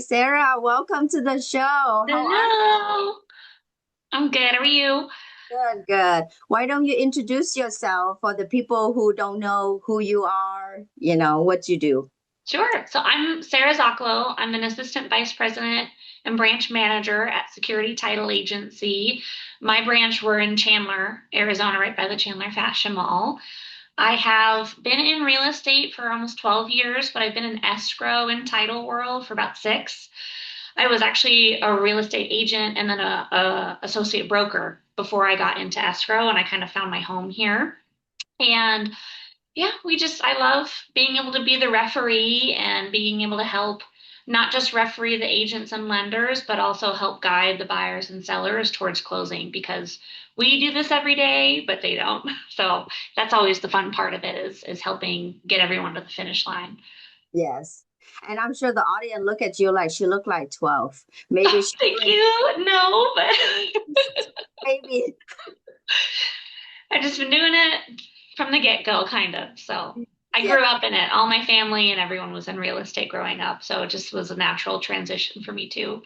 Sarah, welcome to the show. How are Hello. I'm good. How are you? you? Good, good. Why don't you introduce yourself for the people who don't know who you are, what you do? Sure. So I'm Sarah Zocolo. I'm an assistant vice president and branch manager at Security Title Agency. My branch, we're in Chandler, Arizona, right by the Chandler Fashion Mall. I have been in real estate for almost 12 years, but I've been in escrow and title world for about six. I was actually a real estate agent and then a associate broker before I got into escrow, and I kind of found my home here. And yeah, I love being able to be the referee and being able to help not just referee the agents and lenders, but also help guide the buyers and sellers towards closing because we do this every day, but they don't. So that's always the fun part of it is helping get everyone to the finish line. Yes. And I'm sure the audience look at you like she looked like 12. Maybe she's Thank doing you. No, but maybe. I've just been doing it from the get-go, kind of. So I Yeah. grew up in it. All my family and everyone was in real estate growing up. So it just was a natural transition for me too.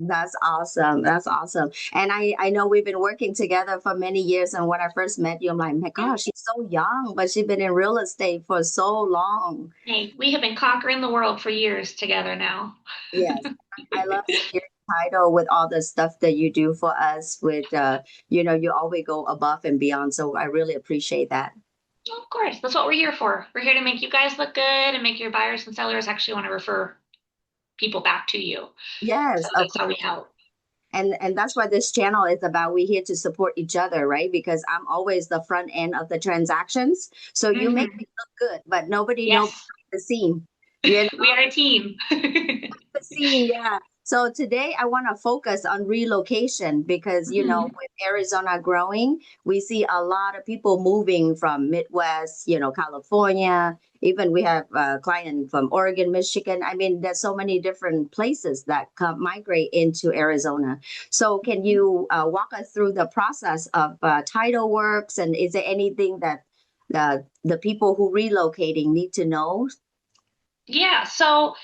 That's awesome. That's awesome. And I know we've been working together for many years. And when I first met you, I'm like, my Yeah. gosh, she's so young, but she's been in real estate for so long. Hey, we have been conquering the world for years together now. Yes, I love security title with all the stuff that you do for us with you always go above and beyond. So I really appreciate that. Of course, that's what we're here for. We're here to make you guys look good and make your buyers and sellers actually want to refer people back to you. So Yes, of that's how course. we help. And that's what this channel is about. We're here to support each other, right? Because I'm always the front end of the transactions. So you make Hmm. me look good, but nobody knows Yes, behind the scene. You we are a team. the scene, yeah. So today I want to focus on relocation because, Mhm. with Arizona growing, we see a lot of people moving from Midwest, California. Even we have a client from Oregon, Michigan. I mean, there's so many different places that come migrate into Arizona. So can you walk us through the process of title works, and is there anything that the people who relocating need to know? Yeah, so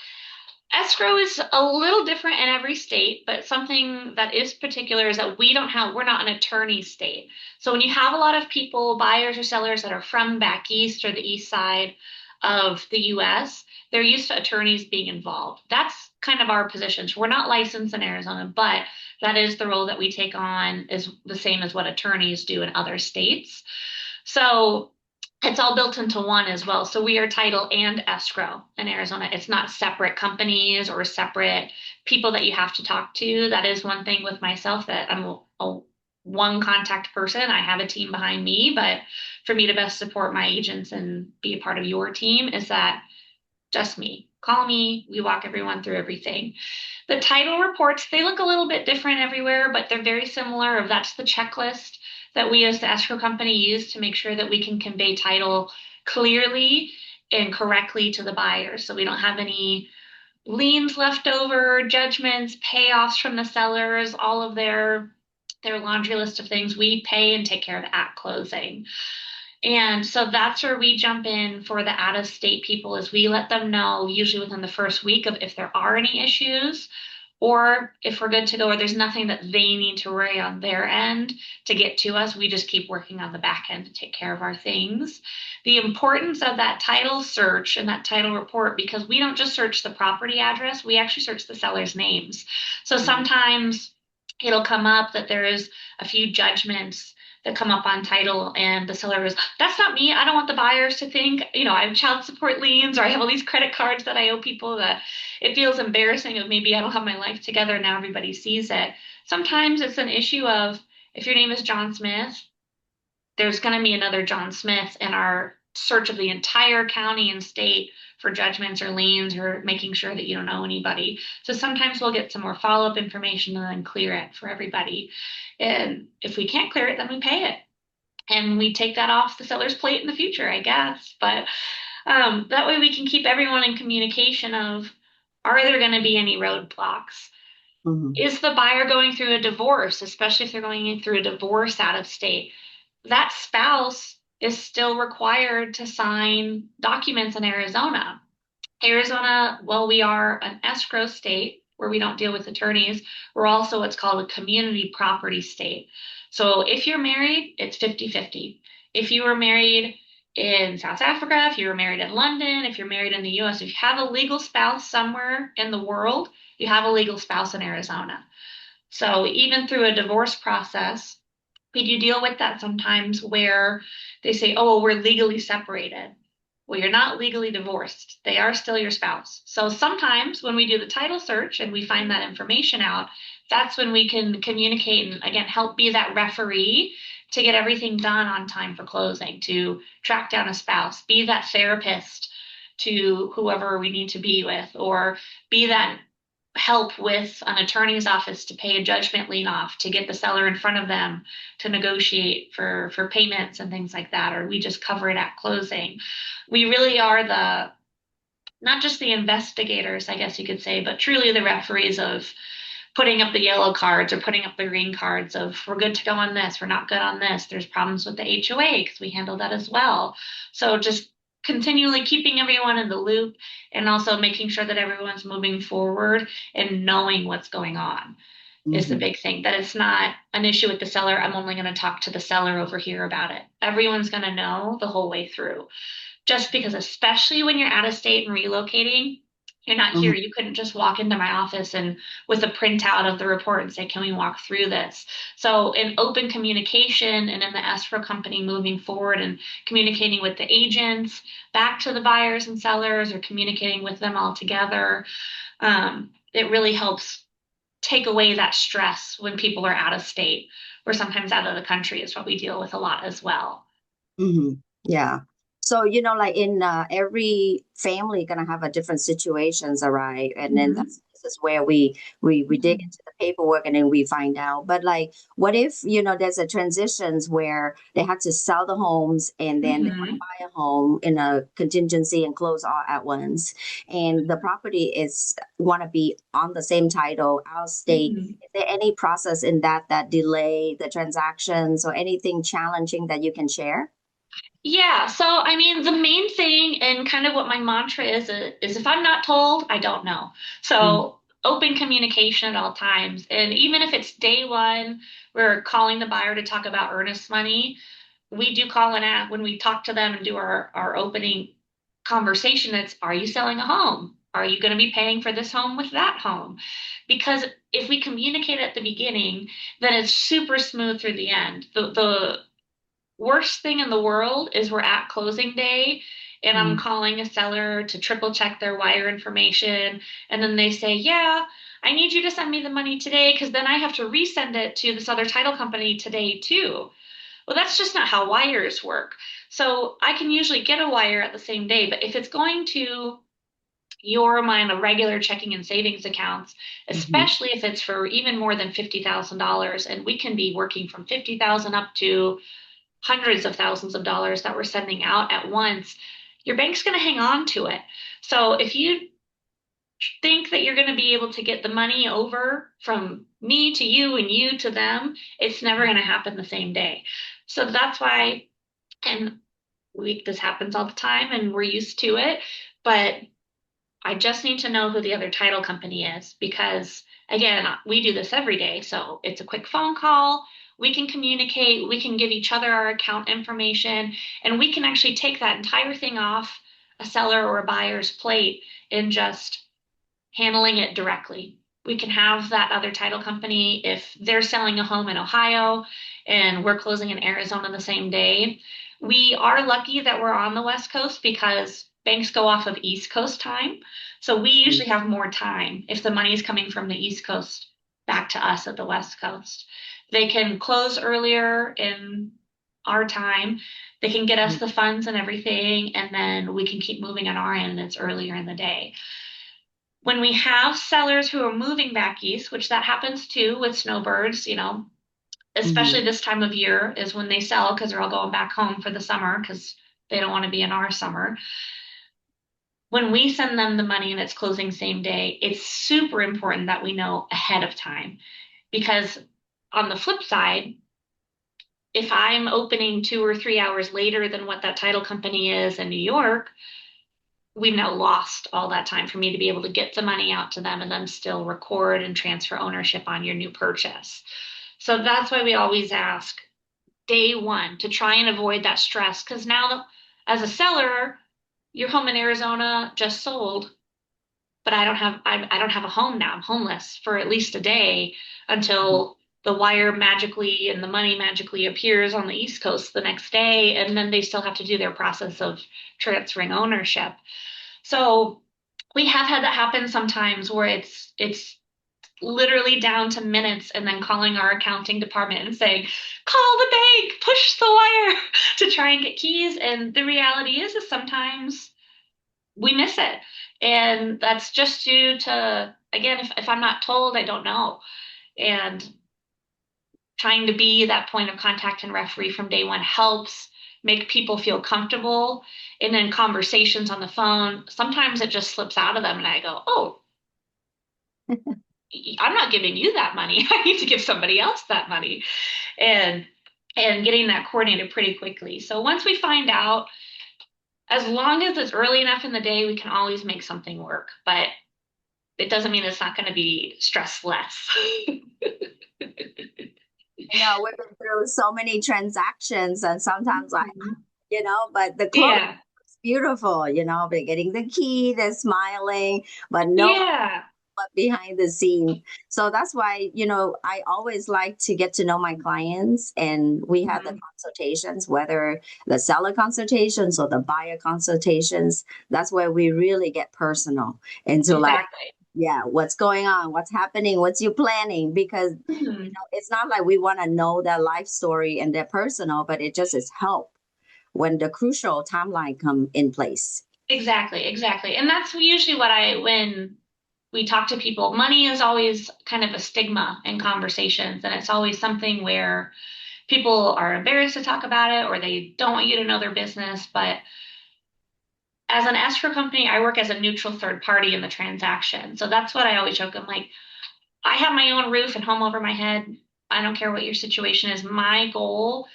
escrow is a little different in every state, but something that is particular is that we're not an attorney state. So when you have a lot of people, buyers or sellers that are from back east or the east side of the US, they're used to attorneys being involved. That's kind of our position. So we're not licensed in Arizona, but that is the role that we take on is the same as what attorneys do in other states. So it's all built into one as well. So we are title and escrow in Arizona. It's not separate companies or separate people that you have to talk to. That is one thing with myself that I'm a one contact person. I have a team behind me, but for me to best support my agents and be a part of your team is that just me. Call me. We walk everyone through everything. The title reports, they look a little bit different everywhere, but they're very similar. That's the checklist that we as the escrow company use to make sure that we can convey title clearly and correctly to the buyer. So we don't have any liens left over, judgments, payoffs from the sellers, all of their laundry list of things we pay and take care of at closing. And so that's where we jump in for the out of state people is we let them know usually within the first week of if there are any issues or if we're good to go or there's nothing that they need to worry on their end to get to us. We just keep working on the back end to take care of our things. The importance of that title search and that title report, because we don't just search the property address, we actually search the seller's names. So sometimes it'll come up that there is a few judgments that come up on title and the seller goes, that's not me. I don't want the buyers to think, I have child support liens or I have all these credit cards that I owe people that it feels embarrassing of maybe I don't have my life together and now everybody sees it. Sometimes it's an issue of if your name is John Smith, there's going to be another John Smith in our search of the entire county and state for judgments or liens or making sure that you don't know anybody. So sometimes we'll get some more follow-up information and then clear it for everybody. And if we can't clear it, then we pay it. And we take that off the seller's plate in the future, I guess. But that way we can keep everyone in communication of are there going to be any roadblocks? Mhm. Is the buyer going through a divorce, especially if they're going through a divorce out of state? That spouse is still required to sign documents in Arizona. Arizona, well, we are an escrow state. where we don't deal with attorneys, we're also what's called a community property state. So if you're married, it's 50-50. If you were married in South Africa, if you were married in London, if you're married in the US, if you have a legal spouse somewhere in the world, you have a legal spouse in Arizona. So even through a divorce process, we do deal with that sometimes where they say, oh, well, we're legally separated. Well, you're not legally divorced. They are still your spouse. So sometimes when we do the title search and we find that information out, that's when we can communicate and again help be that referee to get everything done on time for closing, to track down a spouse, be that therapist to whoever we need to be with, or be that help with an attorney's office to pay a judgment lien off, to get the seller in front of them to negotiate for payments and things like that, or we just cover it at closing. We really are the not just the investigators, I guess you could say, but truly the referees of putting up the yellow cards or putting up the green cards of we're good to go on this, we're not good on this. There's problems with the HOA because we handle that as well. So just continually keeping everyone in the loop and also making sure that everyone's moving forward and knowing what's going on is the Hmm. big thing. That it's not an issue with the seller. I'm only going to talk to the seller over here about it. Everyone's going to know the whole way through. Just because, especially when you're out of state and relocating, you're not here. Hmm. You couldn't just walk into my office and with a printout of the report and say, can we walk through this? So in open communication and in the escrow company moving forward and communicating with the agents, back to the buyers and sellers or communicating with them all together, it really helps take away that stress when people are out of state or sometimes out of the country is what we deal with a lot as well. Hmm. Yeah. So, like in every family gonna have a different situations, all right? And then Mhm. this is where we dig Mhm. into the paperwork and then we find out. But like, what if, there's a transitions where they had to sell the homes and then they want to Mhm. buy a home in a contingency and close all at once. And the property is want to be on the same title, out state. Mhm. Is there any process in that delay the transactions or anything challenging that you can share? Yeah, so I mean, the main thing and kind of what my mantra is if I'm not told, I don't know. So open communication at all times. And even if it's day one, we're calling the buyer to talk about earnest money. We do call and ask when we talk to them and do our opening conversation. It's, are you selling a home? Are you going to be paying for this home with that home? Because if we communicate at the beginning, then it's super smooth through the end. The worst thing in the world is we're at closing day and I'm Mhm. calling a seller to triple check their wire information. And then they say, yeah, I need you to send me the money today because then I have to resend it to this other title company today too. Well, that's just not how wires work. So I can usually get a wire at the same day, but if it's going to your mine of regular checking and savings accounts, Mhm. especially if it's for even more than $50,000, and we can be working from 50,000 up to hundreds of thousands of dollars that we're sending out at once, your bank's going to hang on to it. So if you think that you're going to be able to get the money over from me to you and you to them, it's never going to happen the same day. So that's why, and this happens all the time and we're used to it, but I just need to know who the other title company is because, again, we do this every day. So it's a quick phone call. We can communicate. We can give each other our account information, and we can actually take that entire thing off a seller or a buyer's plate and just handling it directly. We can have that other title company if they're selling a home in Ohio and we're closing in Arizona the same day. We are lucky that we're on the West Coast because banks go off of East Coast time. So we usually have more time if the money is coming from the East Coast back to us at the West Coast. They can close earlier in our time. They can get us Mhm. the funds and everything, and then we can keep moving on our end. It's earlier in the day when we have sellers who are moving back east, which that happens too with snowbirds, especially Mhm. this time of year is when they sell because they're all going back home for the summer because they don't want to be in our summer. When we send them the money and it's closing same day, it's super important that we know ahead of time because on the flip side, if I'm opening 2 or 3 hours later than what that title company is in New York, we've now lost all that time for me to be able to get the money out to them and then still record and transfer ownership on your new purchase. So that's why we always ask day one to try and avoid that stress. Because now, as a seller, your home in Arizona just sold, but I don't have a home now. I'm homeless for at least a day until the wire magically and the money magically appears on the East Coast the next day, and then they still have to do their process of transferring ownership. So we have had that happen sometimes where it's literally down to minutes and then calling our accounting department and saying, call the bank, push the wire to try and get keys. And the reality is sometimes we miss it. And that's just due to, again, if I'm not told, I don't know. And trying to be that point of contact and referee from day one helps make people feel comfortable. And then conversations on the phone, sometimes it just slips out of them. And I go, oh, I'm not giving you that money. I need to give somebody else that money. And getting that coordinated pretty quickly. So once we find out, as long as it's early enough in the day, we can always make something work. But it doesn't mean it's not going to be stress less. We've been through so many transactions, and sometimes like, but the closing Yeah. is beautiful, they're getting the key, they're smiling, but no Yeah. behind the scene. So that's why, I always like to get to know my clients, and we have the Mhm. consultations, whether the seller consultations or the buyer consultations. That's where we really get personal into like, Exactly. yeah, what's going on, what's happening, what's you planning? Because Mhm. it's not like we want to know their life story and their personal, but it just is help when the crucial timeline come in place. Exactly, exactly. And that's usually when we talk to people, money is always kind of a stigma in conversations. And it's always something where people are embarrassed to talk about it or they don't want you to know their business. But as an escrow company, I work as a neutral third party in the transaction. So that's what I always joke. I'm like, I have my own roof and home over my head. I don't care what your situation is. My goal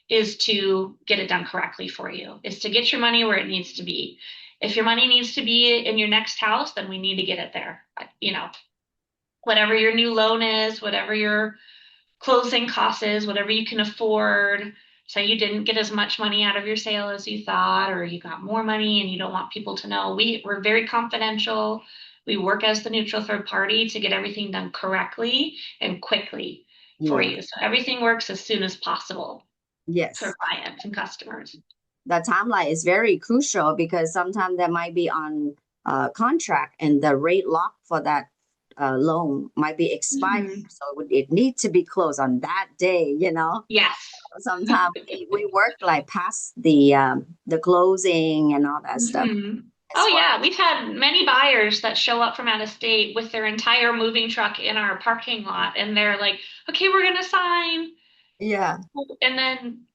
is to get it done correctly for you, is to get your money where it needs to be. If your money needs to be in your next house, then we need to get it there. Whatever your new loan is, whatever your closing cost is, whatever you can afford. So you didn't get as much money out of your sale as you thought, or you got more money and you don't want people to know. We're very confidential. We work as the neutral third party to get everything done correctly and quickly for Yeah. you. So everything works as soon as possible for Yes. clients and customers. The timeline is very crucial because sometimes that might be on contract and the rate lock for that loan might be expired. Mhm. So it needs to be closed on that day. Yes. Sometimes we work like past the closing and all that stuff Hmm. Oh as well. yeah, we've had many buyers that show up from out of state with their entire moving truck in our parking lot, and they're like, "Okay, we're gonna sign." Yeah. And then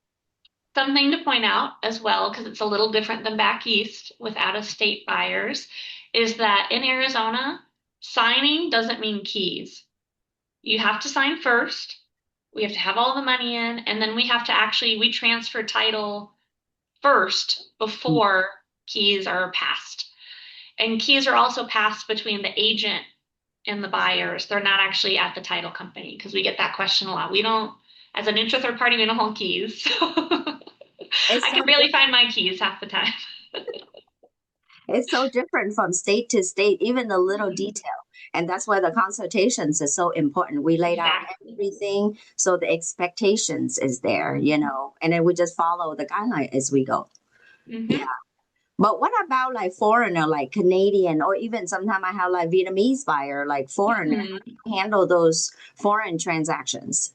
something to point out as well, because it's a little different than back east with out of state buyers, is that in Arizona, signing doesn't mean keys. You have to sign first. We have to have all the money in, and then we transfer title first before keys are passed. And keys are also passed between the agent and the buyers. They're not actually at the title company because we get that question a lot. We don't, as a neutral third party, we don't hold keys. It's I so can barely find my keys half the time. It's so different from state to state, even the little Mhm. detail. And that's why the consultations is so important. We laid out Exactly. everything so the expectations is there, and then we just follow the guideline as we go. Yeah. Hmm. But what about like foreigner, like Canadian, or even sometimes I have like Vietnamese buyer, like foreigner, Hmm. handle those foreign transactions?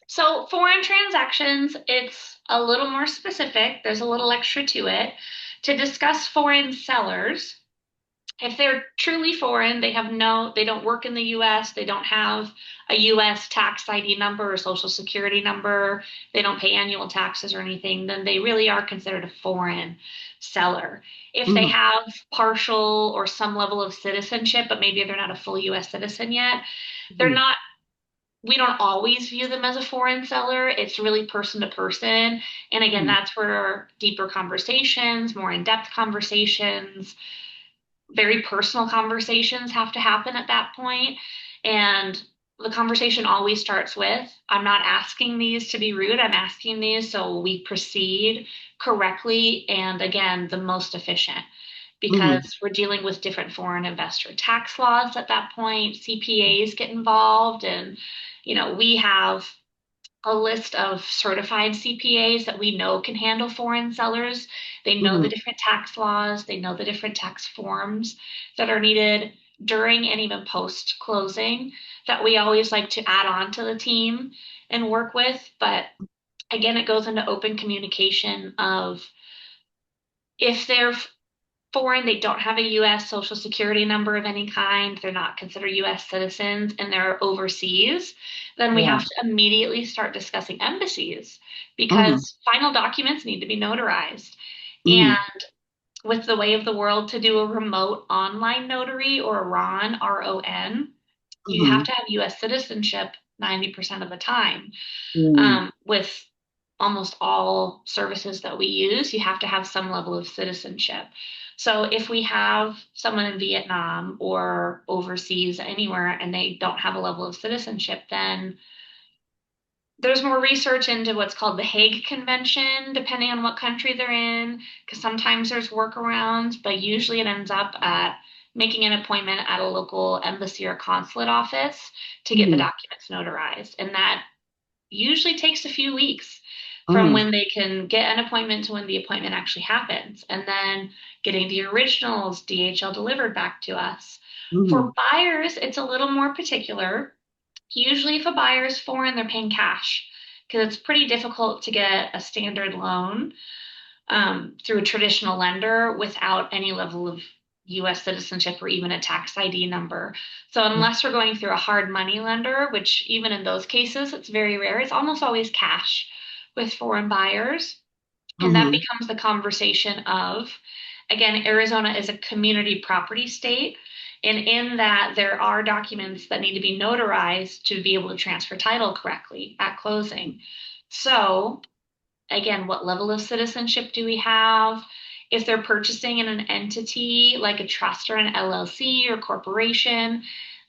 So foreign transactions, it's a little more specific. There's a little extra to it. To discuss foreign sellers, if they're truly foreign, they don't work in the US, they don't have a US tax ID number or social security number, they don't pay annual taxes or anything, then they really are considered a foreign seller. If they Mhm. have partial or some level of citizenship, but maybe they're not a full US citizen yet, they're Mhm. not we don't always view them as a foreign seller. It's really person to person. And again, Mm-hmm. that's where deeper conversations, more in-depth conversations, very personal conversations have to happen at that point. And the conversation always starts with, I'm not asking these to be rude. I'm asking these so we proceed correctly and again, the most efficient Mm-hmm. because we're dealing with different foreign investor tax laws at that point. CPAs get involved and we have a list of certified CPAs that we know can handle foreign sellers. They know the Mm-hmm. different tax laws, they know the different tax forms that are needed during and even post closing that we always like to add on to the team and work with. But again, it goes into open communication of if they're foreign, they don't have a US social security number of any kind, they're not considered US citizens, and they're overseas, then we Yeah. have to immediately start discussing embassies Mm-hmm. because final documents need to be notarized. And Mm-hmm. with the way of the world to do a remote online notary or a RON, RON, you have Mm-hmm. to have US citizenship 90% of the time. Mm-hmm. With almost all services that we use, you have to have some level of citizenship. So if we have someone in Vietnam or overseas anywhere and they don't have a level of citizenship, then there's more research into what's called the Hague Convention, depending on what country they're in, because sometimes there's workarounds, but usually it ends up at making an appointment at a local embassy or consulate office to get the Mm-hmm. documents notarized. And that usually takes a few weeks from Mm-hmm. when they can get an appointment to when the appointment actually happens, and then getting the originals DHL delivered back to us. Mm-hmm. For buyers, it's a little more particular. Usually, if a buyer is foreign, they're paying cash because it's pretty difficult to get a standard loan through a traditional lender without any level of US citizenship or even a tax ID number. So unless we're going through a hard money lender, which even in those cases, it's very rare, it's almost always cash with foreign buyers. And that Mm-hmm. becomes the conversation of, again, Arizona is a community property state. And in that, there are documents that need to be notarized to be able to transfer title correctly at closing. So again, what level of citizenship do we have? If they're purchasing in an entity like a trust or an LLC or corporation,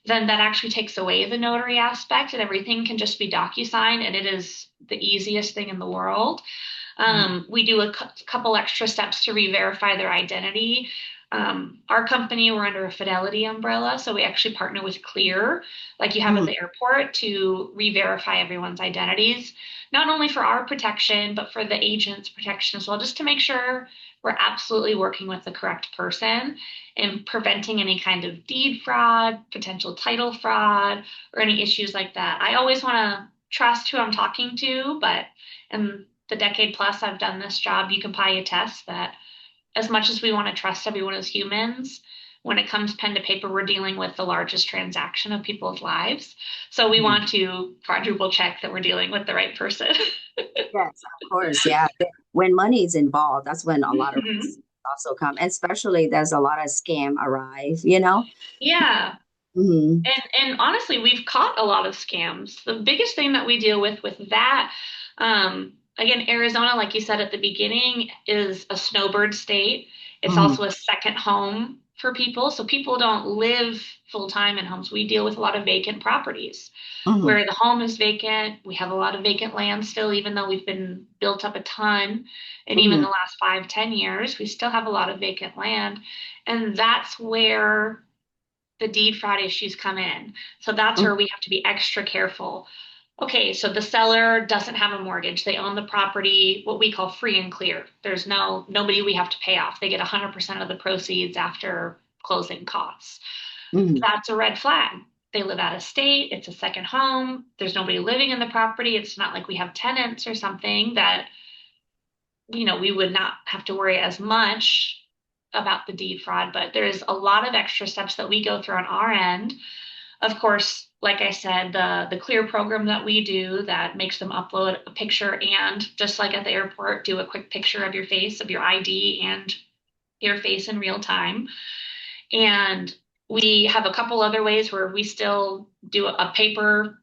then that actually takes away the notary aspect and everything can just be DocuSign and it is the easiest thing in the world. We do a couple extra steps to re-verify their identity. Our company, we're under a Fidelity umbrella, so we actually partner with Clear, like you have at Mm-hmm. the airport, to re-verify everyone's identities, not only for our protection, but for the agent's protection as well, just to make sure we're absolutely working with the correct person and preventing any kind of deed fraud, potential title fraud, or any issues like that. I always want to trust who I'm talking to, but in the decade plus I've done this job, you can probably attest that as much as we want to trust everyone as humans, when it comes pen to paper, we're dealing with the largest transaction of people's lives. So we Mm-hmm. want to quadruple check that we're dealing with the right person. Yes, of course. Yeah. When money is involved, that's when a lot of risks Mhm. also come. And especially there's a lot of scam arrive. Yeah. Mm-hmm. And honestly, we've caught a lot of scams. The biggest thing that we deal with that, again, Arizona, like you said at the beginning, is a snowbird state. It's Mm-hmm. also a second home for people. So people don't live full time in homes. We deal with a lot of vacant properties Mm-hmm. where the home is vacant. We have a lot of vacant land still, even though we've been built up a ton. And even Mm-hmm. the last 5, 10 years, we still have a lot of vacant land. And that's where the deed fraud issues come in. So that's where we have to be extra careful. Okay, so the seller doesn't have a mortgage. They own the property, what we call free and clear. There's nobody we have to pay off. They get 100% of the proceeds after closing costs. Mm-hmm. That's a red flag. They live out of state. It's a second home. There's nobody living in the property. It's not like we have tenants or something that, we would not have to worry as much about the deed fraud, but there's a lot of extra steps that we go through on our end. Of course, like I said, the clear program that we do that makes them upload a picture and just like at the airport, do a quick picture of your face, of your ID and your face in real time. And we have a couple other ways where we still do a paper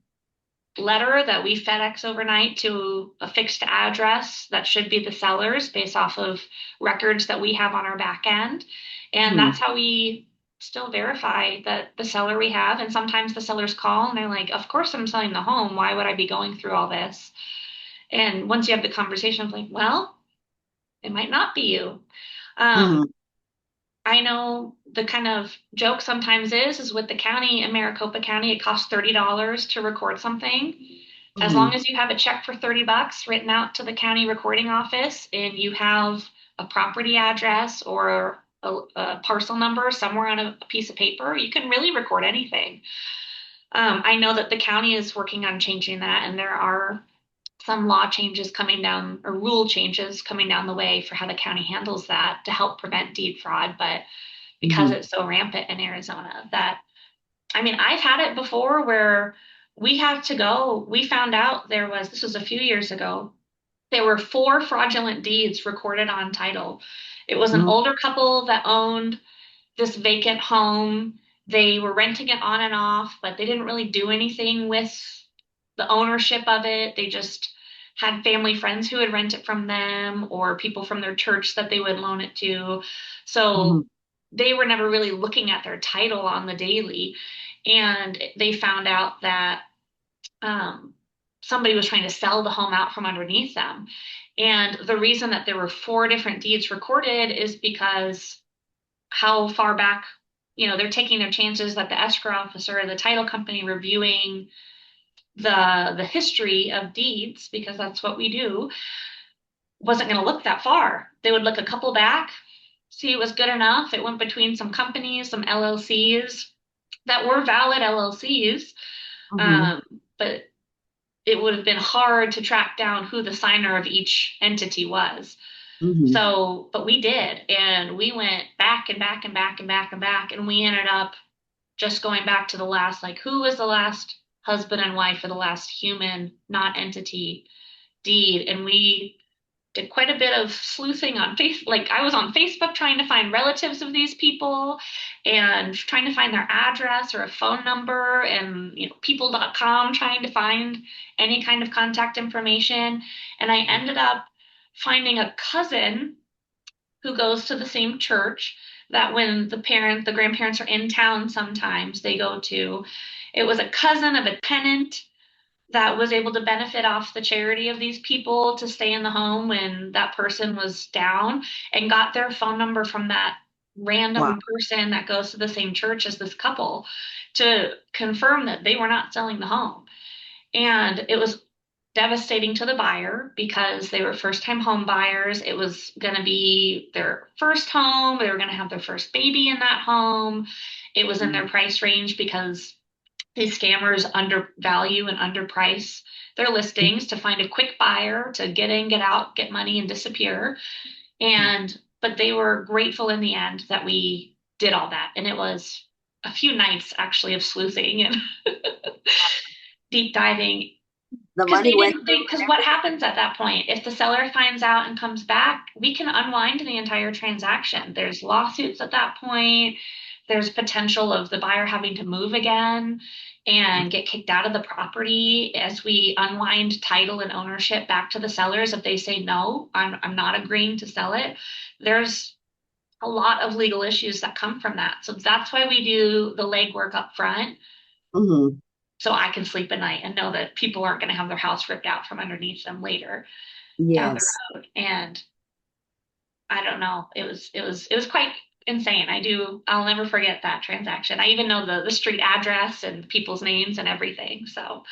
letter that we FedEx overnight to a fixed address that should be the seller's based off of records that we have on our back end. And Mhm. that's how we still verify that the seller we have. And sometimes the sellers call and they're like, of course I'm selling the home. Why would I be going through all this? And once you have the conversation of like, well, it might not be you. Um, Mhm. I know the kind of joke sometimes is with the county in Maricopa County, it costs $30 to record something. As long Mhm. as you have a check for $30 written out to the county recording office and you have a property address or a parcel number somewhere on a piece of paper, you can really record anything. I know that the county is working on changing that, and there are some law changes coming down or rule changes coming down the way for how the county handles that to help prevent deed fraud. But because Mhm. it's so rampant in Arizona, that I mean, I've had it before where we had to go. We found out this was a few years ago, there were four fraudulent deeds recorded on title. It was an Mhm. older couple that owned this vacant home. They were renting it on and off, but they didn't really do anything with the ownership of it. They just had family friends who would rent it from them or people from their church that they would loan it to. So Mhm. they were never really looking at their title on the daily. And they found out that um, somebody was trying to sell the home out from underneath them. And the reason that there were four different deeds recorded is because how far back, they're taking their chances that the escrow officer or the title company reviewing the history of deeds, because that's what we do, wasn't going to look that far. They would look a couple back, see it was good enough. It went between some companies, some LLCs that were valid LLCs, Mhm. um, but it would have been hard to track down who the signer of each entity was. Mhm. So, but we did, and we went back and back and back and back and back, and we ended up just going back to the last, like, who was the last husband and wife for the last human, not entity deed. And we did quite a bit of sleuthing on Facebook. Like, I was on Facebook trying to find relatives of these people and trying to find their address or a phone number, and people.com trying to find any kind of contact information. And I ended up finding a cousin who goes to the same church that when the grandparents are in town, sometimes they go to. It was a cousin of a tenant that was able to benefit off the charity of these people to stay in the home when that person was down, and got their phone number from that Wow. random person that goes to the same church as this couple to confirm that they were not selling the home. And it was devastating to the buyer because they were first time home buyers. It was going to be their first home. They were going to have their first baby in that home. It was in their price range because these scammers undervalue and underprice their listings to find a quick buyer to get in, get out, get money, and disappear. But they were grateful in the end that we did all that. And it was a few nights actually of sleuthing and deep diving. The Because money they went didn't through think, and because what everything. happens at that point? If the seller finds out and comes back, we can unwind the entire transaction. There's lawsuits at that point. There's potential of the buyer having to move again and get kicked out of the property as we unwind title and ownership back to the sellers. If they say, no, I'm not agreeing to sell it, there's a lot of legal issues that come from that. So that's why we do the legwork up front Mhm. so I can sleep at night and know that people aren't going to have their house ripped out from underneath them later down the Yes. road. And I don't know, it was quite insane. I'll never forget that transaction. I even know the street address and people's names and everything. So,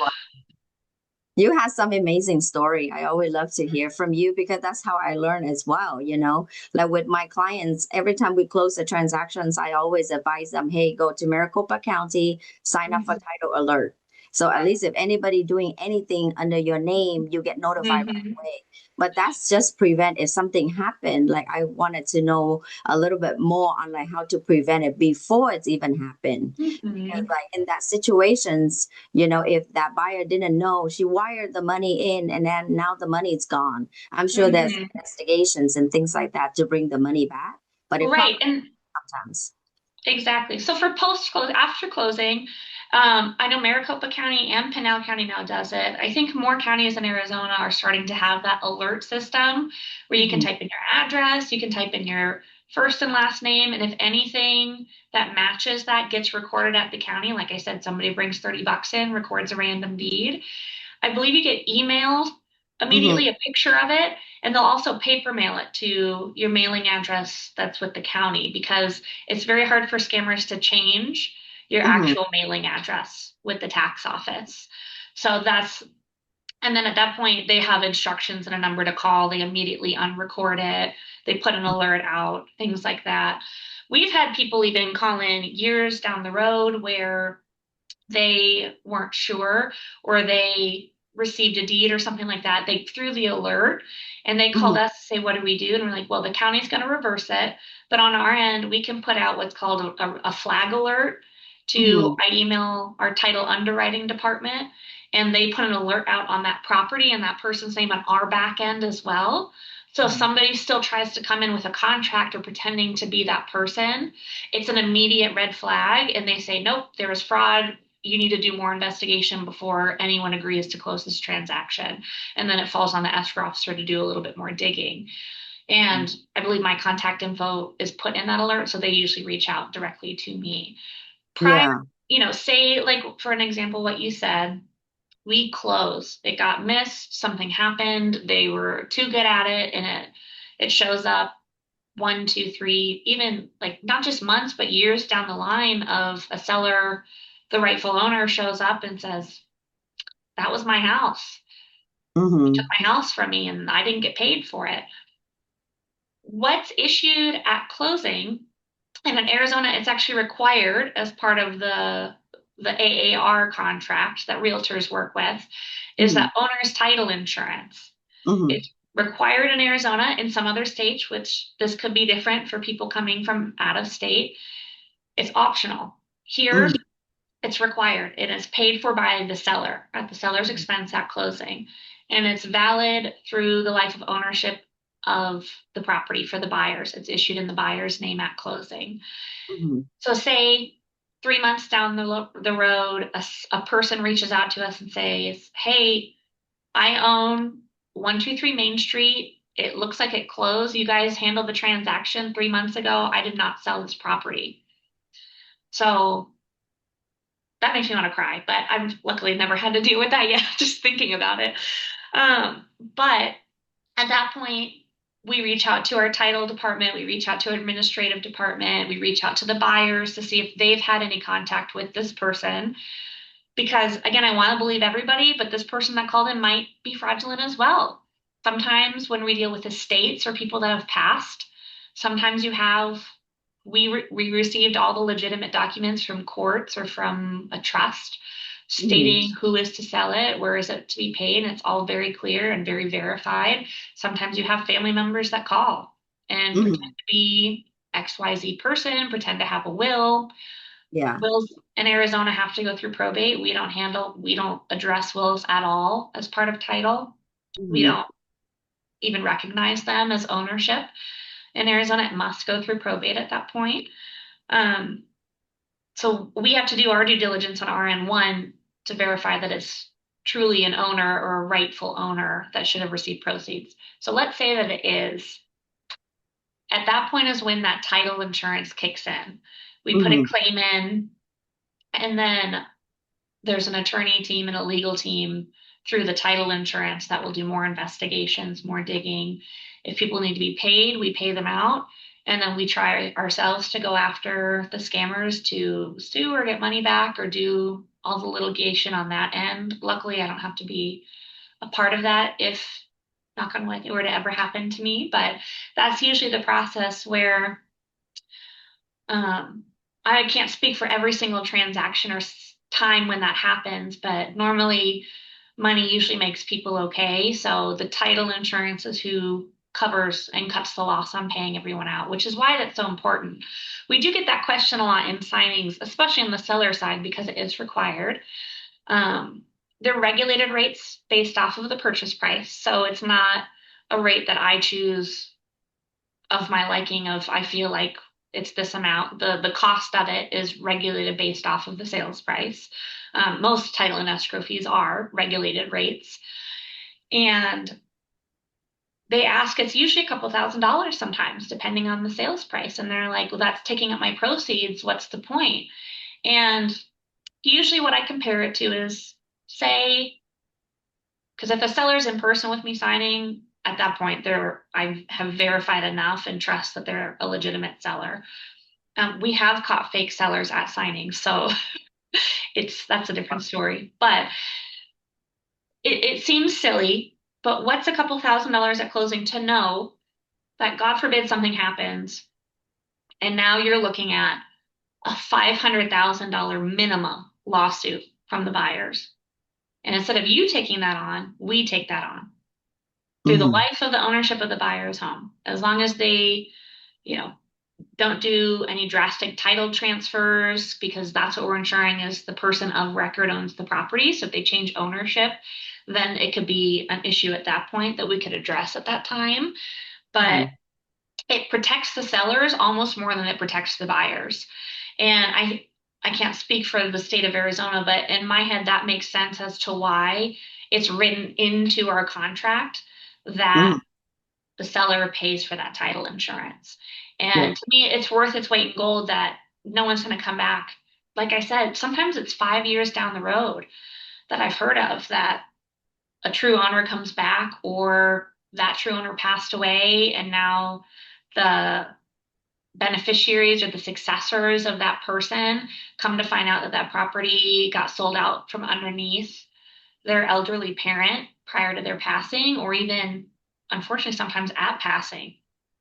You have some amazing story. I always love to hear from you because that's how I learn as well, you know. Like with my clients, every time we close the transactions, I always advise them, hey, go to Maricopa County, sign up for mhm, title alert. So at least if anybody doing anything under your name, you get notified right mhm, away. But that's just prevent if something happened. Like I wanted to know a little bit more on like how to prevent it before it's even happened. Because mhm, like in that situations, you know, if that buyer didn't know, she wired the money in and then now the money is gone. I'm sure there's mhm. investigations and things like that to bring the money back, but it Right. probably And sometimes. Exactly. So for post close, after closing, I know Maricopa County and Pinal County now does it. I think more counties in Arizona are starting to have that alert system where you can Mhm. type in your address, you can type in your first and last name, and if anything that matches that gets recorded at the county, like I said, somebody brings $30 in, records a random deed. I believe you get emailed Mhm. immediately a picture of it, and they'll also paper mail it to your mailing address that's with the county because it's very hard for scammers to change your Mhm. actual mailing address with the tax office. So that's, and then at that point, they have instructions and a number to call. They immediately unrecord it, they put an alert out, things like that. We've had people even call in years down the road where they weren't sure or they received a deed or something like that, they threw the alert and they called Mhm. us to say, what do we do? And we're like, well, the county's going to reverse it. But on our end, we can put out what's called a flag alert to, Mhm. I email our title underwriting department and they put an alert out on that property and that person's name on our back end as well. So if Mhm. somebody still tries to come in with a contract or pretending to be that person, it's an immediate red flag and they say, nope, there was fraud, you need to do more investigation before anyone agrees to close this transaction. And then it falls on the escrow officer to do a little bit more digging. And I believe my contact info is put in that alert, so they usually reach out directly to me. Prior, Yeah. say like for an example, what you said, we close, it got missed, something happened, they were too good at it, and it shows up 1, 2, 3, even like not just months, but years down the line of a seller, the rightful owner shows up and says, that was my house. You took Mhm. my house from me and I didn't get paid for it. What's issued at closing? And in Arizona, it's actually required as part of the AAR contract that realtors work with, is Mhm. that owner's title insurance. Mhm. It's required in Arizona. In some other states, which this could be different for people coming from out of state, it's optional. Here, Mhm. it's required. It is paid for by the seller at the seller's expense at closing. And it's valid through the life of ownership of the property for the buyers. It's issued in the buyer's name at closing. Mhm. So, say 3 months down the road, a person reaches out to us and says, hey, I own 123 Main Street. It looks like it closed. You guys handled the transaction 3 months ago. I did not sell this property. So that makes me want to cry, but I've luckily never had to deal with that yet, just thinking about it. But at that point, we reach out to our title department, we reach out to our administrative department, we reach out to the buyers to see if they've had any contact with this person. Because again, I want to believe everybody, but this person that called in might be fraudulent as well. Sometimes when we deal with estates or people that have passed, sometimes you have we received all the legitimate documents from courts or from a trust Mhm. stating who is to sell it, where is it to be paid, and it's all very clear and very verified. Sometimes you have family members that call and pretend Mhm. to be XYZ person, pretend to have a will. Yeah. Wills in Arizona have to go through probate. We don't address wills at all as part of title. We Mhm. don't even recognize them as ownership. In Arizona, it must go through probate at that point. Um, so we have to do our due diligence on RN1 to verify that it's truly an owner or a rightful owner that should have received proceeds. So let's say that it is. At that point is when that title insurance kicks in. We put a Mhm. claim in, and then there's an attorney team and a legal team through the title insurance that will do more investigations, more digging. If people need to be paid, we pay them out. And then we try ourselves to go after the scammers to sue or get money back or do all the litigation on that end. Luckily, I don't have to be a part of that if, knock on wood, it were to ever happen to me. But that's usually the process where um, I can't speak for every single transaction or time when that happens, but normally money usually makes people okay. So the title insurance is who covers and cuts the loss on paying everyone out, which is why that's so important. We do get that question a lot in signings, especially on the seller side, because it is required. Um, they're regulated rates based off of the purchase price. So it's not a rate that I choose of my liking of I feel like it's this amount. The cost of it is regulated based off of the sales price. Most title and escrow fees are regulated rates. And they ask, it's usually a couple $1,000s sometimes, depending on the sales price. And they're like, well, that's taking up my proceeds. What's the point? And usually what I compare it to is, say, because if a seller's in person with me signing, at that point, I have verified enough and trust that they're a legitimate seller. We have caught fake sellers at signing, so that's a different story. But it seems silly, but what's a couple $1,000s at closing to know that God forbid something happens, and now you're looking at a $500,000 minimum lawsuit from the buyers. And instead of you taking that on, we take that on through the Hmm. life of the ownership of the buyer's home. As long as they, you know, don't do any drastic title transfers, because that's what we're ensuring is the person of record owns the property. So if they change ownership, then it could be an issue at that point that we could address at that time. But Hmm. it protects the sellers almost more than it protects the buyers. And I can't speak for the state of Arizona, but in my head that makes sense as to why it's written into our contract that Hmm. the seller pays for that title insurance. Yeah. And to me, it's worth its weight in gold that no one's going to come back. Like I said, sometimes it's 5 years down the road that I've heard of that a true owner comes back or that true owner passed away and now the beneficiaries or the successors of that person come to find out that that property got sold out from underneath their elderly parent prior to their passing, or even, unfortunately, sometimes at passing.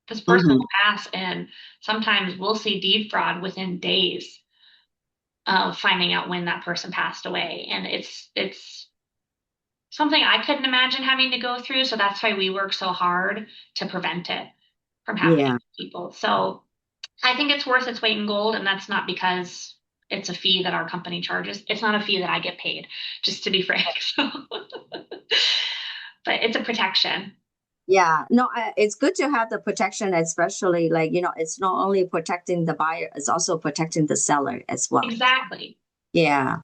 This person Hmm. will pass, and sometimes we'll see deed fraud within days of finding out when that person passed away. And it's something I couldn't imagine having to go through. So that's why we work so hard to prevent it from happening Yeah. to people. So I think it's worth its weight in gold, and that's not because it's a fee that our company charges. It's not a fee that I get paid, just to be frank. So, but it's a protection. Yeah, no, it's good to have the protection, especially like, it's not only protecting the buyer, it's also protecting the seller as well. Exactly. Yeah. But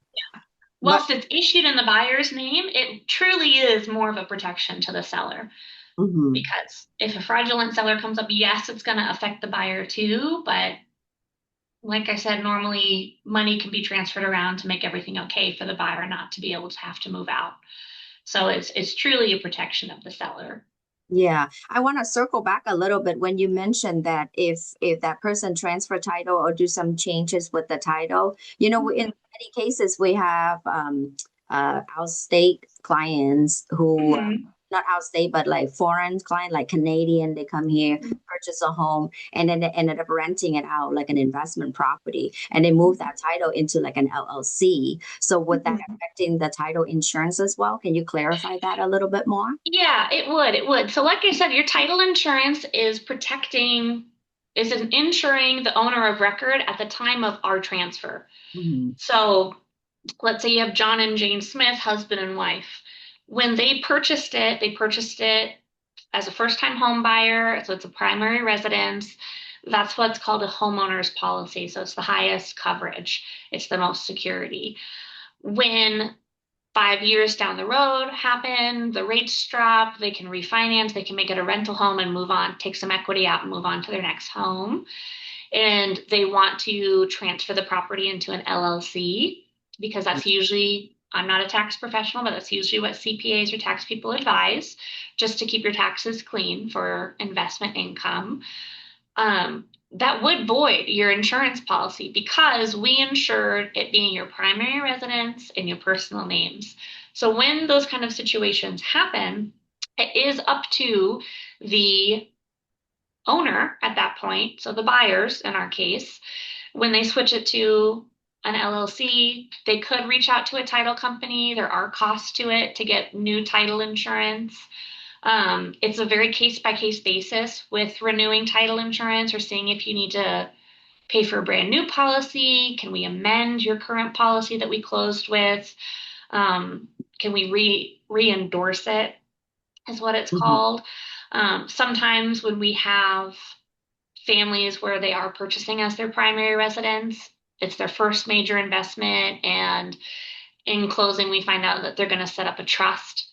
Whilst it's issued in the buyer's name, it truly is more of a protection to the seller. mhm. Because if a fraudulent seller comes up, yes, it's going to affect the buyer too. But like I said, normally money can be transferred around to make everything okay for the buyer not to be able to have to move out. So it's truly a protection of the seller. Yeah, I want to circle back a little bit when you mentioned that if that person transfer title or do some changes with the title, in many cases we have out state clients who Mhm. not out state but like foreign client like Canadian, they come here, purchase a home, and then they ended up renting it out like an investment property, and they move that title into like an LLC. So would that Mhm. affecting the title insurance as well? Can you clarify that a little bit more? Yeah, it would. It would. So, like I said, your title insurance is protecting, is insuring the owner of record at the time of our transfer. Mhm. So, let's say you have John and Jane Smith, husband and wife. When they purchased it as a first-time home buyer, so it's a primary residence. That's what's called a homeowner's policy. So it's the highest coverage. It's the most security. When 5 years down the road happen, the rates drop, they can refinance, they can make it a rental home and move on, take some equity out and move on to their next home. And they want to transfer the property into an LLC because that's usually, I'm not a tax professional, but that's usually what CPAs or tax people advise, just to keep your taxes clean for investment income. That would void your insurance policy because we insured it being your primary residence and your personal names. So when those kind of situations happen, it is up to the owner at that point, so the buyers in our case, when they switch it to an LLC, they could reach out to a title company. There are costs to it to get new title insurance. It's a very case by case basis with renewing title insurance or seeing if you need to pay for a brand new policy. Can we amend your current policy that we closed with? Can we re-endorse it is what it's Mhm. called. Sometimes when we have families where they are purchasing as their primary residence. It's their first major investment, and in closing, we find out that they're going to set up a trust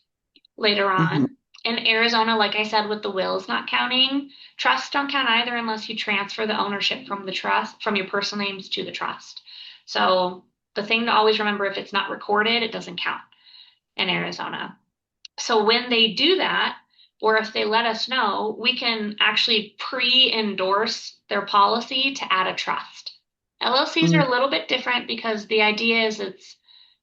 later Hmm. on. In Arizona, like I said, with the wills not counting, trusts don't count either unless you transfer the ownership from the trust, from your personal names to the trust. So the thing to always remember, if it's not recorded, it doesn't count in Arizona. So when they do that, or if they let us know, we can actually pre-endorse their policy to add a trust. LLCs are a little bit different because the idea is it's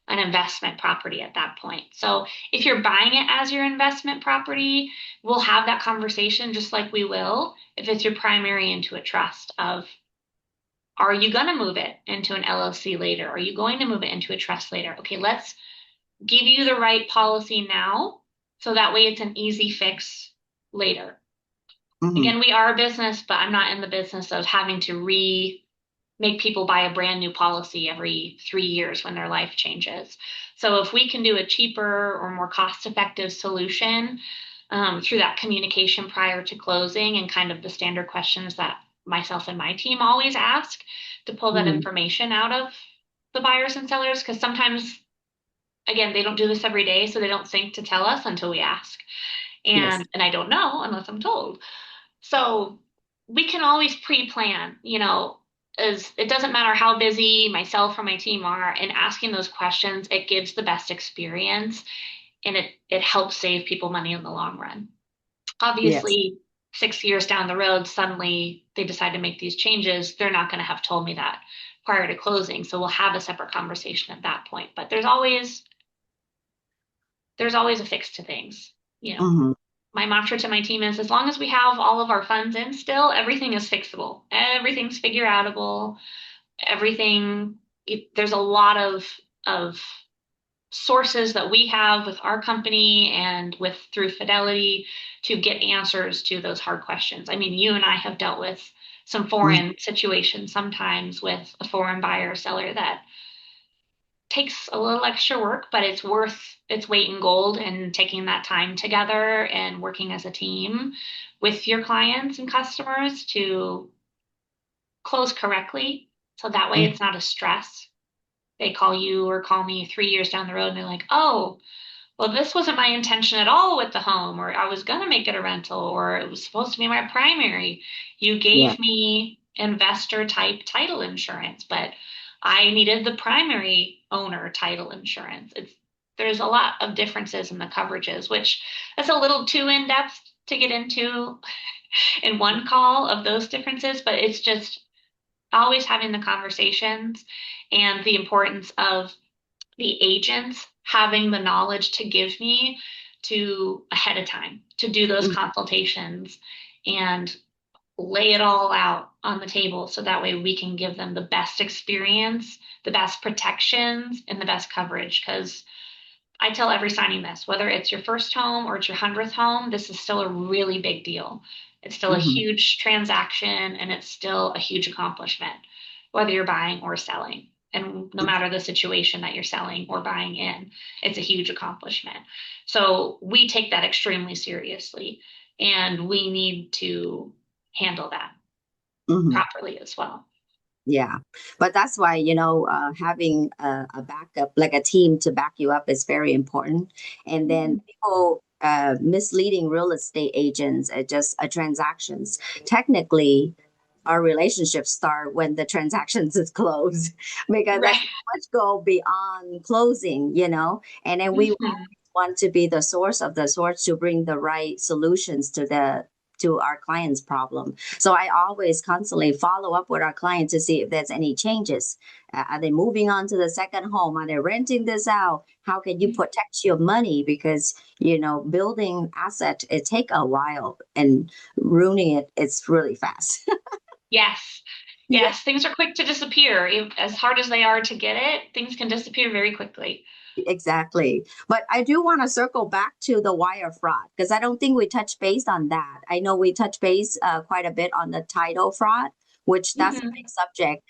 an investment property at that point. So if you're buying it as your investment property, we'll have that conversation just like we will if it's your primary into a trust of, are you going to move it into an LLC later? Are you going to move it into a trust later? Okay, let's give you the right policy now so that way it's an easy fix later. Hmm. Again, we are a business, but I'm not in the business of having to make people buy a brand new policy every 3 years when their life changes. So if we can do a cheaper or more cost-effective solution through that communication prior to closing and kind of the standard questions that myself and my team always ask to pull that Hmm. information out of the buyers and sellers, because sometimes, again, they don't do this every day, so they don't think to tell us until we ask. Yes. And I don't know unless I'm told. So we can always pre-plan, as it doesn't matter how busy myself or my team are, and asking those questions, it gives the best experience, and it helps save people money in the long run. Yes. Obviously, 6 years down the road, suddenly they decide to make these changes. They're not going to have told me that prior to closing. So we'll have a separate conversation at that point. But there's always a fix to things, you know. Hmm. My mantra to my team is, as long as we have all of our funds in still, everything is fixable. Everything's figure outable. Everything, there's a lot of sources that we have with our company and with through Fidelity to get answers to those hard questions. I mean, you and I have dealt with some foreign situations sometimes with a foreign buyer or seller that takes a little extra work, but it's worth its weight in gold, and taking that time together and working as a team with your clients and customers to close correctly. So that way Hmm. it's not a stress. They call you or call me 3 years down the road and they're like, oh, well, this wasn't my intention at all with the home, or I was going to make it a rental, or it was supposed to be my primary. You Yeah. gave me investor type title insurance, but I needed the primary owner title insurance. There's a lot of differences in the coverages, which that's a little too in depth to get into in one call of those differences, but it's just always having the conversations and the importance of the agents having the knowledge to give me to ahead of time to do those Hmm. consultations and lay it all out on the table so that way we can give them the best experience, the best protections, and the best coverage. Because I tell every signing this, whether it's your first home or it's your 100th home, this is still a really big deal. It's still a Hmm. huge transaction, and it's still a huge accomplishment, whether you're buying or selling. And no matter the situation that you're selling or buying in, it's a huge accomplishment. So we take that extremely seriously, and we need to handle that Hmm. properly as well. Yeah, but that's why, having a backup, like a team to back you up, is very important. And then Mhm. people misleading real estate agents, just transactions. Technically, our relationships start when the transactions is closed, because that's Right. so much go beyond closing, and then we Mhm. always want to be the source of the source to bring the right solutions to our client's problem. So I always constantly follow up with our client to see if there's any changes. Are they moving on to the second home? Are they renting this out? How can you protect your money? Because building asset, it take a while, and ruining it's really fast. Yes. Yeah. Yes. Things are quick to disappear. As hard as they are to get it, things can disappear very quickly. Exactly. But I do want to circle back to the wire fraud, because I don't think we touched base on that. I know we touched base quite a bit on the title fraud, which that's a big Hmm. subject.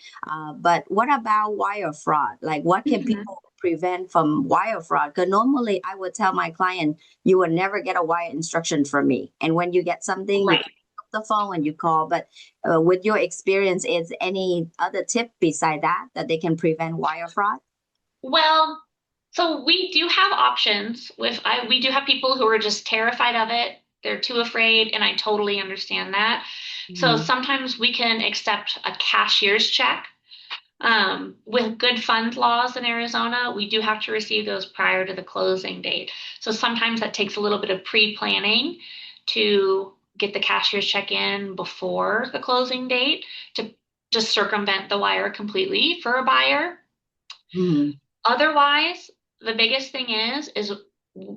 But what about wire fraud? Like, what can Hmm. people prevent from wire fraud? Because normally I would tell my client, you will never get a wire instruction from me. And when you get something, you Right. the phone when you call. But with your experience, is any other tip beside that that they can prevent wire fraud? Well, so we do have options we do have people who are just terrified of it. They're too afraid, and I totally understand that. So Mm-hmm. sometimes we can accept a cashier's check. With good fund laws in Arizona, we do have to receive those prior to the closing date. So sometimes that takes a little bit of pre-planning to get the cashier's check in before the closing date to just circumvent the wire completely for a buyer. Mm-hmm. Otherwise, the biggest thing is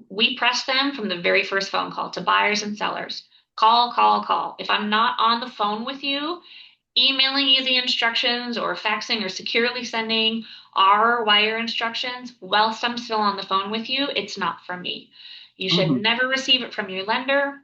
we press them from the very first phone call to buyers and sellers. Call, call, call. If I'm not on the phone with you, emailing you the instructions or faxing or securely sending our wire instructions whilst I'm still on the phone with you, it's not from me. You should Mm-hmm. never receive it from your lender,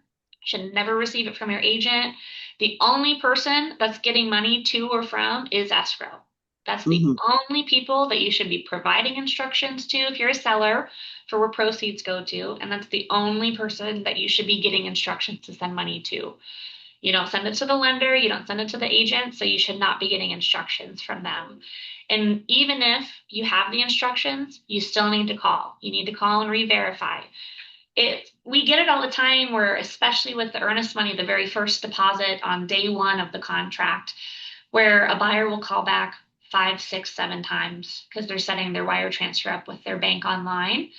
should never receive it from your agent. The only person that's getting money to or from is escrow. That's the Mm-hmm. only people that you should be providing instructions to if you're a seller for where proceeds go to. And that's the only person that you should be getting instructions to send money to. You don't send it to the lender, you don't send it to the agent, so you should not be getting instructions from them. And even if you have the instructions, you still need to call. You need to call and re-verify. We get it all the time where, especially with the earnest money, the very first deposit on day one of the contract, where a buyer will call back 5, 6, 7 times because they're setting their wire transfer up with their bank online.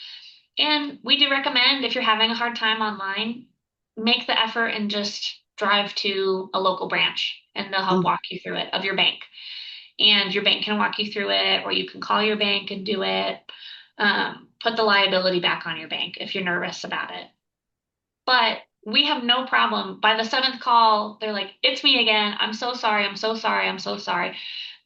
And we do recommend if you're having a hard time online, make the effort and just drive to a local branch and they'll help walk you through it of your bank. And your bank can walk you through it, or you can call your bank and do it. Put the liability back on your bank if you're nervous about it. But we have no problem. By the seventh call, they're like, it's me again. I'm so sorry. I'm so sorry. I'm so sorry.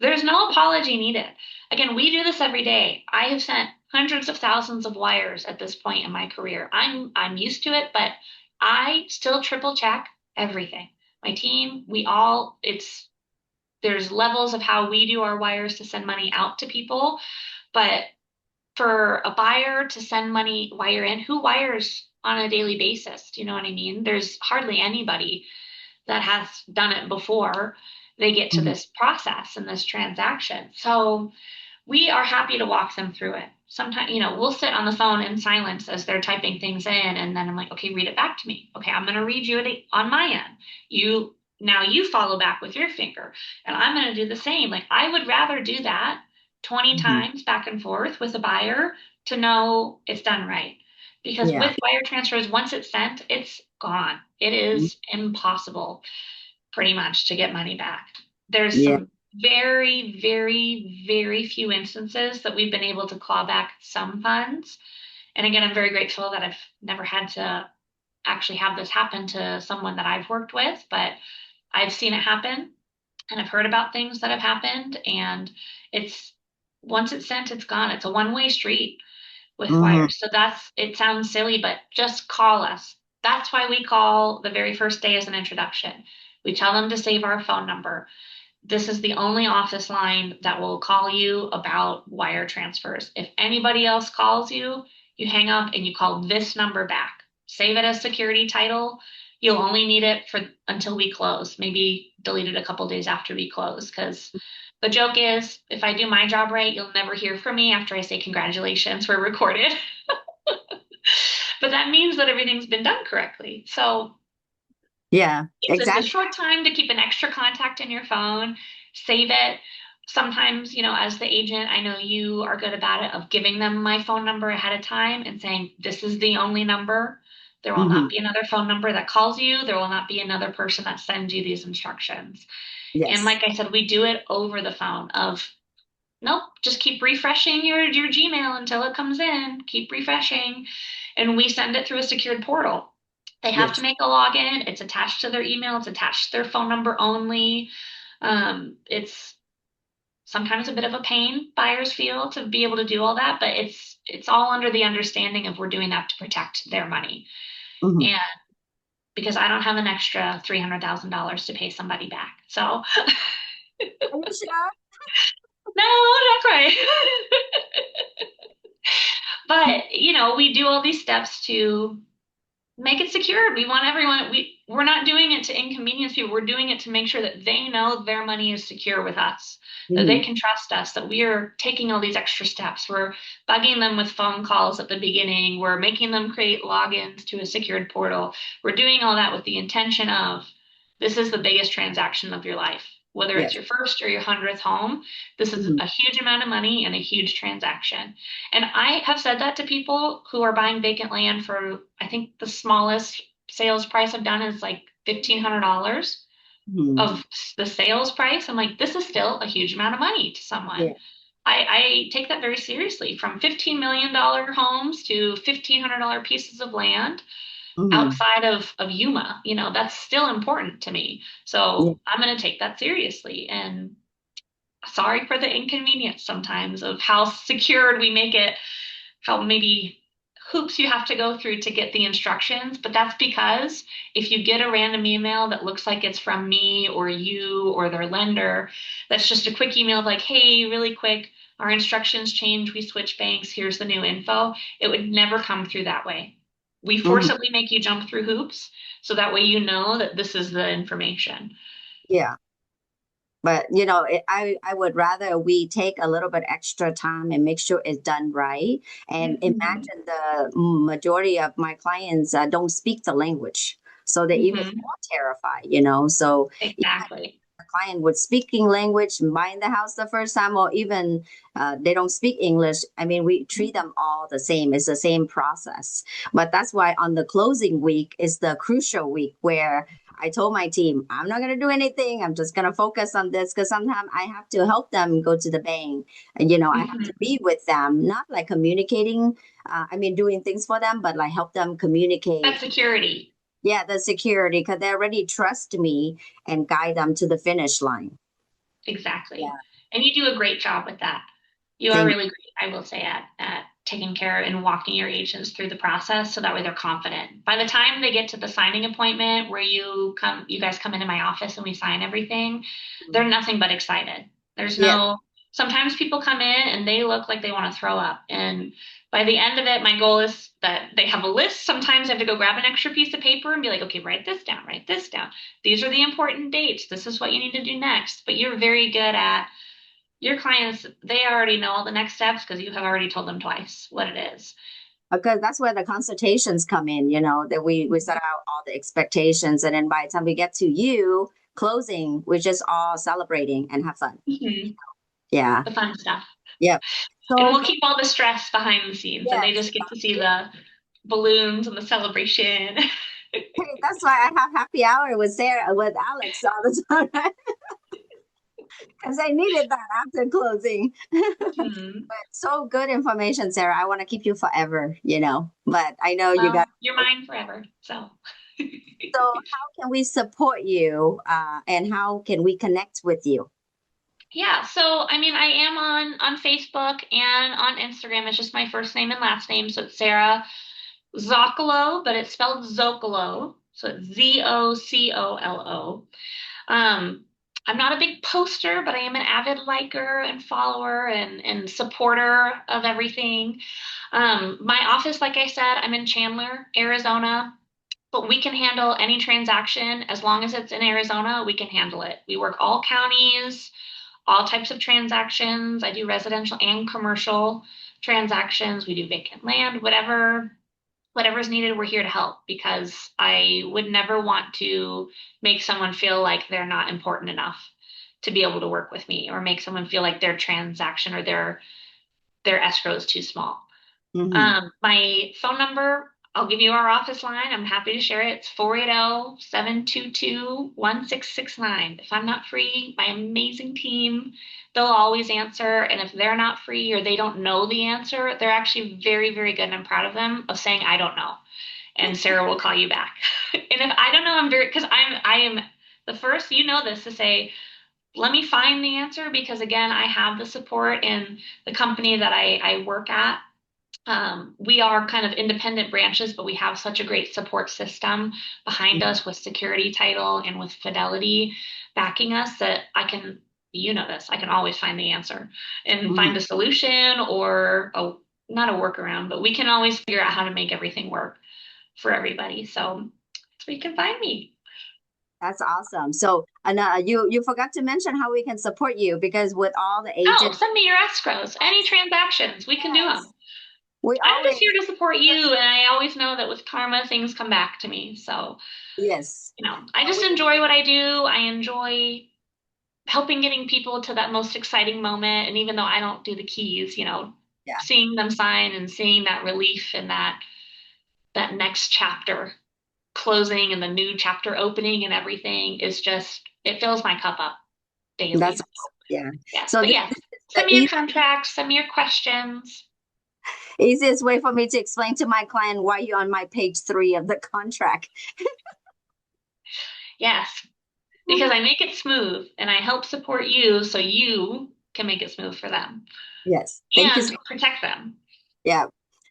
There's no apology needed. Again, we do this every day. I have sent hundreds of thousands of wires at this point in my career. I'm used to it, but I still triple check everything. My team, we all, there's levels of how we do our wires to send money out to people, but for a buyer to send money wire in, who wires on a daily basis? Do you know what I mean? There's hardly anybody that has done it before they get to Mm-hmm. this process and this transaction. So we are happy to walk them through it. Sometimes, we'll sit on the phone in silence as they're typing things in, and then I'm like, okay, read it back to me. Okay, I'm going to read you it on my end. Now you follow back with your finger, and I'm going to do the same. Like, I would rather do that 20 Mm-hmm. times back and forth with a buyer to know it's done right. Because Yeah. with wire transfers, once it's sent, it's gone. It is impossible pretty much to get money back. There's Yeah. some very, very, very few instances that we've been able to claw back some funds. And again, I'm very grateful that I've never had to actually have this happen to someone that I've worked with, but I've seen it happen and I've heard about things that have happened. And it's once it's sent, it's gone. It's a one-way street with Mm-hmm. wires. So it sounds silly, but just call us. That's why we call the very first day as an introduction. We tell them to save our phone number. This is the only office line that will call you about wire transfers. If anybody else calls you, you hang up and you call this number back. Save it as security title. You'll only need it for until we close. Maybe delete it a couple days after we close because the joke is if I do my job right, you'll never hear from me after I say congratulations, we're recorded. But that means that everything's been done correctly. So Yeah. it's a Exactly. short time to keep an extra contact in your phone, save it. Sometimes, as the agent, I know you are good about it of giving them my phone number ahead of time and saying, this is the only number. There will Mm-hmm. not be another phone number that calls you. There will not be another person that sends you these instructions. And Yes. like I said, we do it over the phone of, nope, just keep refreshing your Gmail until it comes in. Keep refreshing. And we send it through a secured portal. They have to Yes. make a login. It's attached to their email. It's attached to their phone number only. It's sometimes a bit of a pain buyers feel to be able to do all that, but it's all under the understanding of we're doing that to protect their money. Mm-hmm. And because I don't have an extra $300,000 to pay somebody back. So Are you sure? no, not quite. But, we do all these steps to make it secure. We want everyone, we're not doing it to inconvenience people. We're doing it to make sure that they know their money is secure with us, that they Mhm. can trust us, that we are taking all these extra steps. We're bugging them with phone calls at the beginning. We're making them create logins to a secured portal. We're doing all that with the intention of this is the biggest transaction of your life. Whether it's Yes. your first or your 100th home, this is Mhm. a huge amount of money and a huge transaction. And I have said that to people who are buying vacant land for, I think the smallest sales price I've done is like $1,500 Mhm. of the sales price. I'm like, this is still a huge amount of money to Yeah. someone. I take that very seriously from $15 million homes to $1,500 pieces of land Mhm. outside of Yuma. That's still important to me. Yeah. So I'm going to take that seriously. And sorry for the inconvenience sometimes of how secured we make it, how maybe hoops you have to go through to get the instructions. But that's because if you get a random email that looks like it's from me or you or their lender, that's just a quick email like, hey, really quick, our instructions change, we switch banks, here's the new info. It would never come through that way. We Mhm. forcibly make you jump through hoops so that way you know that this is the information. Yeah. But I would rather we take a little bit extra time and make sure it's done right. And Mm-hmm. imagine the majority of my clients don't speak the language, so they're even Mm-hmm. more terrified. So Exactly. a client with speaking language buying the house the first time, or even they don't speak English, I mean, we treat them all the same. It's the same process. But that's why on the closing week is the crucial week where I told my team, I'm not going to do anything. I'm just going to focus on this because sometimes I have to help them go to the bank. And, I have to Mm-hmm. be with them, not like communicating, I mean, doing things for them, but like help them That communicate. security. Yeah, the security, because they already trust me and guide them to the finish line. Exactly. Yeah. And you do a great job with that. You are Thank really great, I will say, at taking care and walking your agents through the process so that way they're confident. By the time they get to the signing appointment where you guys come into my office and we sign everything, you. they're nothing but excited. There's Yes. no, sometimes people come in and they look like they want to throw up. And by the end of it, my goal is that they have a list. Sometimes I have to go grab an extra piece of paper and be like, okay, write this down, write this down. These are the important dates. This is what you need to do next. But you're very good at your clients, they already know all the next steps because you have already told them twice what it is. Because that's where the consultations come in, that we set out all the expectations. And then by the time we get to you closing, we're just all celebrating and have fun. Mhm. Yeah. The fun stuff. Yep. And So, we'll keep all the stress behind the scenes and they yes. just get to see the balloons and the celebration. Hey, that's why I have happy hour with Sarah, with Alex all the time, because I needed that after closing. Mhm. So good information, Sarah. I want to keep you forever, but I know you got. Well, you're mine forever. So, So, how can we support you, and how can we connect with you? yeah. So, I mean, I am on Facebook and on Instagram. It's just my first name and last name. So it's Sarah Zocolo, but it's spelled Zocolo. So it's Zocolo. Um, I'm not a big poster, but I am an avid liker and follower and supporter of everything. My office, like I said, I'm in Chandler, Arizona, but we can handle any transaction as long as it's in Arizona, we can handle it. We work all counties, all types of transactions. I do residential and commercial transactions. We do vacant land, whatever's needed, we're here to help because I would never want to make someone feel like they're not important enough to be able to work with me or make someone feel like their transaction or their escrow is too small. Hmm. My phone number, I'll give you our office line. I'm happy to share it. It's 480-722-1669. If I'm not free, my amazing team, they'll always answer. And if they're not free or they don't know the answer, they're actually very, very good. And I'm proud of them of saying, I don't know. And Sarah will call you back. And if I don't know, because I am the first, this to say, let me find the answer because again, I have the support in the company that I work at. We are kind of independent branches, but we have such a great support system behind us with security title and with fidelity backing us that I can always find the answer and Hmm. find a solution or not a workaround, but we can always figure out how to make everything work. for everybody. So you can find me. That's awesome. So, and you forgot to mention how we can support you because with all the Oh, agents, send me your escrows. Any transactions, we can do yes, them. we I'm just always, here to support you, and I always know that with karma, things come back to me. So, yes, I just we, enjoy what I do. I enjoy helping getting people to that most exciting moment. And even though I don't do the keys, yeah, seeing them sign and seeing that relief and that next chapter closing and the new chapter opening and everything is just it fills my cup up that's daily. yeah. Yes, So but this yes, is the send me your contracts, send me your questions. easiest way for me to explain to my client why you're on my page 3 of the contract. Yes, because I make it smooth and I help support you so you can make it smooth for them Yes, thank you. and protect them. Yeah,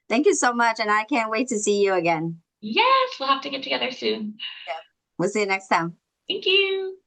thank you so much, and I can't wait to see you again. Yes, we'll have to get together soon. Yeah, we'll see you next time. Thank you.